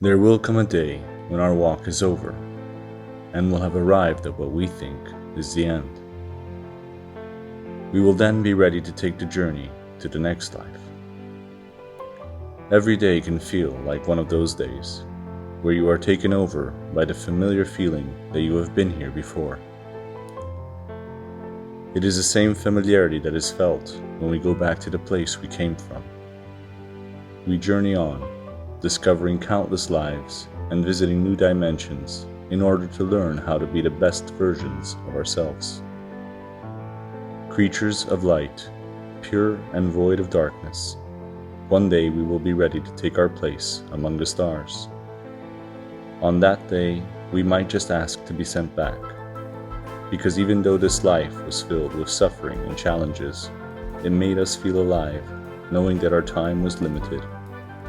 There will come a day when our walk is over, and we'll have arrived at what we think is the end. We will then be ready to take the journey to the next life. Every day can feel like one of those days, where you are taken over by the familiar feeling that you have been here before. It is the same familiarity that is felt when we go back to the place we came from. We journey on, discovering countless lives and visiting new dimensions in order to learn how to be the best versions of ourselves. Creatures of light, pure and void of darkness, one day we will be ready to take our place among the stars. On that day, we might just ask to be sent back, because even though this life was filled with suffering and challenges, it made us feel alive, knowing that our time was limited,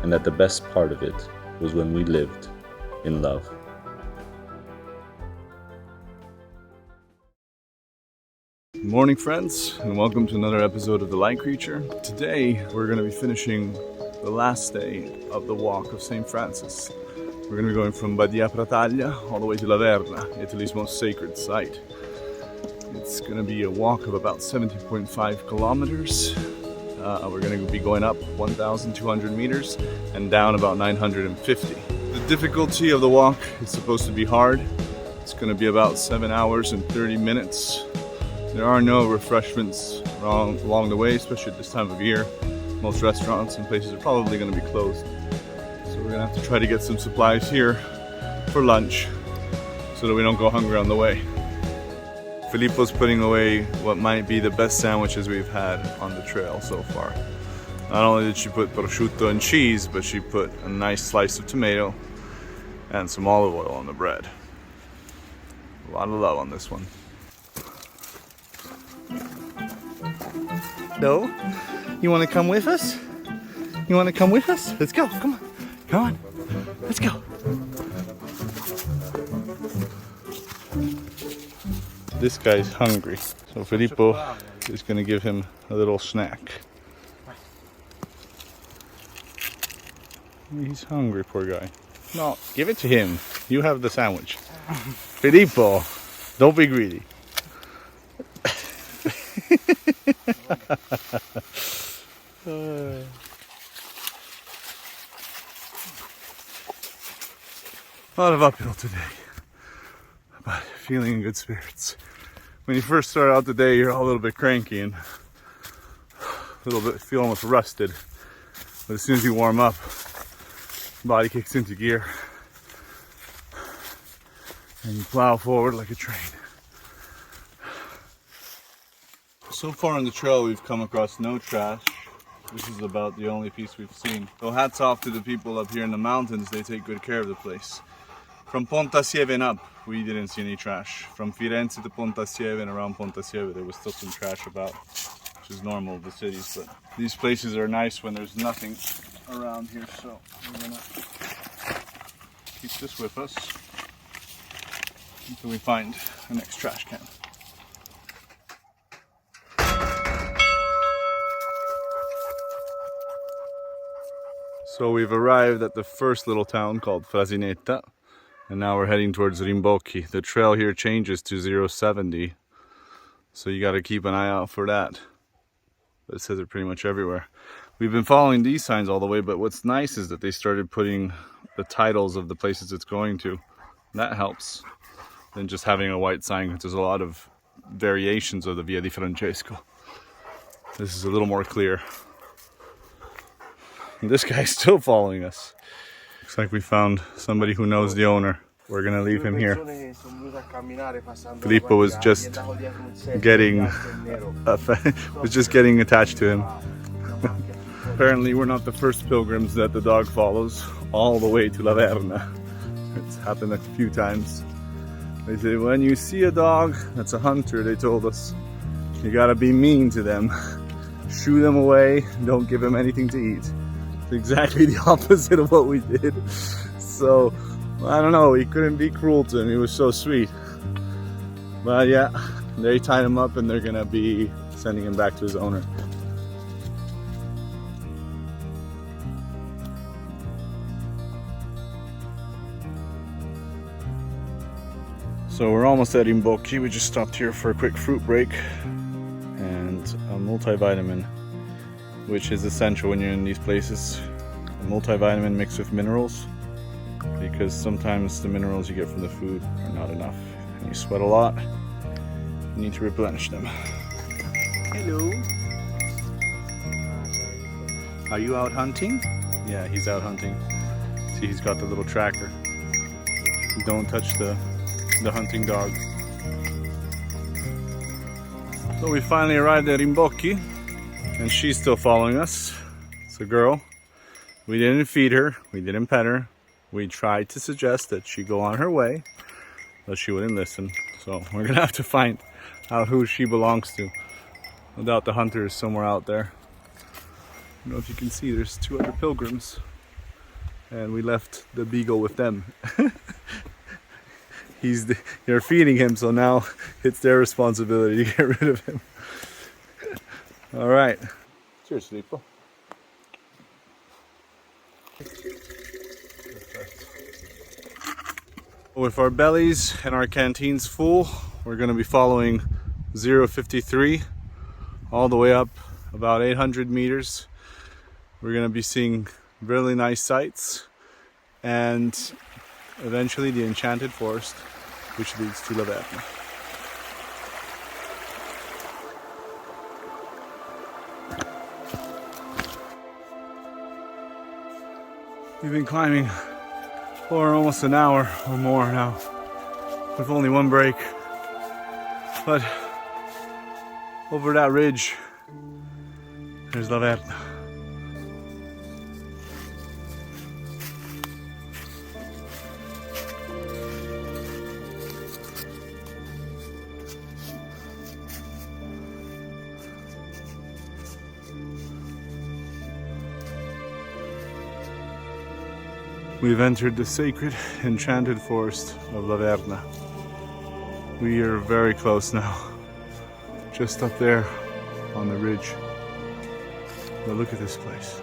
and that the best part of it was when we lived in love. Good morning, friends, and welcome to another episode of The Light Creature. Today, we're going to be finishing the last day of the walk of St. Francis. We're going to be going from Badia Prataglia all the way to Verna, Italy's most sacred site. It's going to be a walk of about 70.5 kilometers. We're going to be going up 1,200 meters and down about 950. The difficulty of the walk is supposed to be hard. It's going to be about 7 hours and 30 minutes. There are no refreshments along the way, especially at this time of year. Most restaurants and places are probably going to be closed. So we're going to have to try to get some supplies here for lunch so that we don't go hungry on the way. Filippo's putting away what might be the best sandwiches we've had on the trail so far. Not only did she put prosciutto and cheese, but she put a nice slice of tomato and some olive oil on the bread. A lot of love on this one. No? You want to come with us? You want to come with us? Let's go. Come on. Come on. Let's go. This guy's hungry, so Filippo is going to give him a little snack. He's hungry, poor guy. No, give it to him. You have the sandwich. Filippo, don't be greedy. A lot of uphill today, but feeling in good spirits. When you first start out the day, you're all a little bit cranky and a little bit feel almost rusted. But as soon as you warm up, body kicks into gear and you plow forward like a train. So far on the trail, we've come across no trash. This is about the only piece we've seen. So hats off to the people up here in the mountains. They take good care of the place. From 𝐶𝐿GC&x and up, we didn't see any trash. From Firenze to 𝐶𝐿GC&x and around 𝐶𝐿GC&x, there was still some trash about, which is normal of the cities. But these places are nice when there's nothing around here. So we're gonna keep this with us until we find the next trash can. So we've arrived at the first little town called Stigmata, and now we're heading towards 𝐟𝐵𝐵𝐿. The trail here changes to 070, so you got to keep an eye out for that. But it says it pretty much everywhere. We've been following these signs all the way, but what's nice is that they started putting the titles of the places it's going to. That helps than just having a white sign, because there's a lot of variations of the Via di Francesco. This is a little more clear. And this guy's still following us. Looks like we found somebody who knows the owner. We're gonna leave him here. Filippo was just getting attached to him. Apparently we're not the first pilgrims that the dog follows all the way to Verna. It's happened a few times. They say when you see a dog that's a hunter, they told us, you gotta be mean to them. Shoo them away, don't give them anything to eat. Exactly the opposite of what we did. So I don't know, we couldn't be cruel to him. He was so sweet. But yeah, they tied him up and they're gonna be sending him back to his owner. So we're almost at 𝐬𝐮𝐬𝐫𝐞. We just stopped here for a quick fruit break and a multivitamin, which is essential when you're in these places. A multivitamin mixed with minerals, because sometimes the minerals you get from the food are not enough and you sweat a lot. You need to replenish them. Hello. Are you out hunting? Yeah, he's out hunting. See, he's got the little tracker. Don't touch the hunting dog. So we finally arrived at 𝐬𝐮𝐬𝐫𝐞, and she's still following us. It's a girl. We didn't feed her, we didn't pet her. We tried to suggest that she go on her way, but she wouldn't listen. So we're gonna have to find out who she belongs to. No doubt the hunter is somewhere out there. I don't know if you can see, there's 2 other pilgrims, and we left the beagle with them. You're feeding him, so now it's their responsibility to get rid of him. All right. Cheers, Filippo. With our bellies and our canteens full, we're going to be following 𝐸53 all the way up about 800 meters. We're going to be seeing really nice sights and eventually the enchanted forest, which leads to Verna. We've been climbing for almost an hour or more now, with only one break. But over that ridge, there's Verna. We've entered the sacred, enchanted forest of Verna. We are very close now, just up there on the ridge. But look at this place,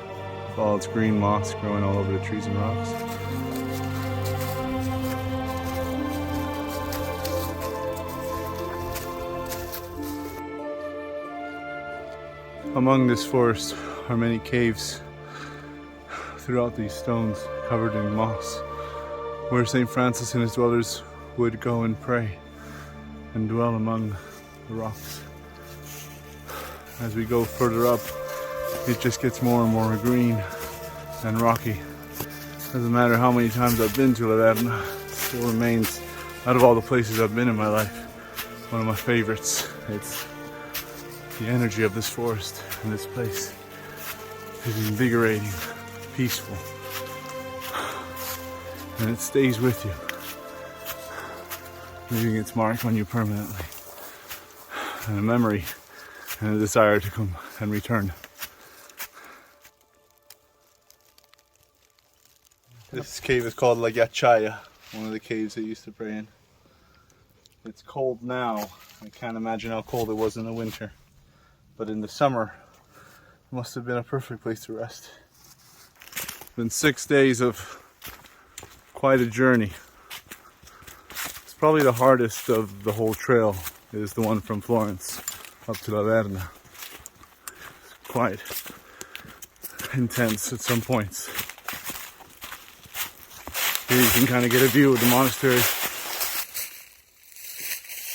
with all its green moss growing all over the trees and rocks. Among this forest are many caves throughout these stones covered in moss, where St. Francis and his dwellers would go and pray and dwell among the rocks. As we go further up, it just gets more and more green and rocky. Doesn't matter how many times I've been to Verna, it still remains, out of all the places I've been in my life, one of my favorites. It's the energy of this forest and this place is invigorating, peaceful, and it stays with you, leaving its mark on you permanently, and a memory and a desire to come and return. This cave is called 𝐬𝐿GC&x, one of the caves I used to pray in. It's cold now. I can't imagine how cold it was in the winter, but in the summer it must have been a perfect place to rest. Been 6 days of quite a journey. It's probably the hardest of the whole trail, is the one from Florence up to Verna. It's quite intense at some points. Here you can kind of get a view of the monastery.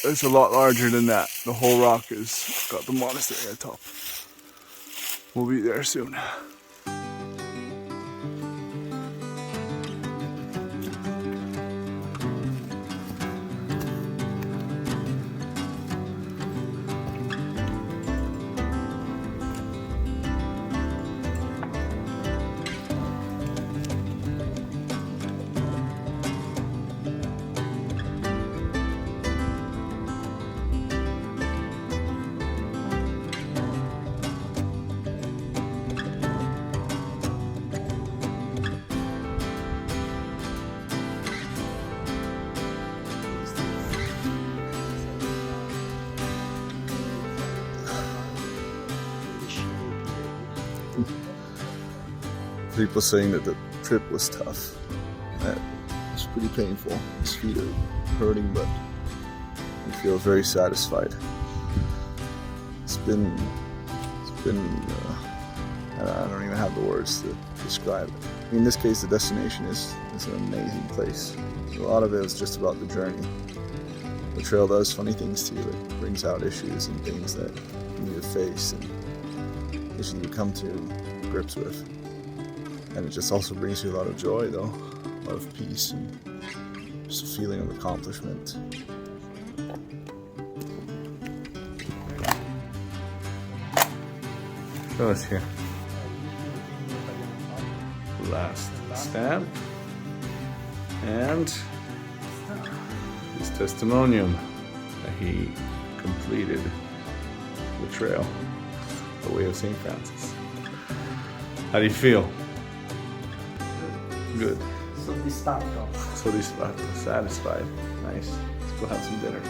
It's a lot larger than that. The whole rock has got the monastery at top. We'll be there soon. People saying that the trip was tough. That was pretty painful. His feet are hurting, but He feels very satisfied. It's been I don't even have the words to describe it. In this case, the destination is an amazing place. A lot of it was just about the journey. The trail does funny things to you. It brings out issues and things that you need to face and issues you come to grips with. And it just also brings you a lot of joy, though, a lot of peace and just a feeling of accomplishment. Show us here. Last stamp and his testimonium that he completed the trail, the way of St. Francis. How do you feel? Good. Soddisfatto. Satisfied. Nice. Let's go have some dinner.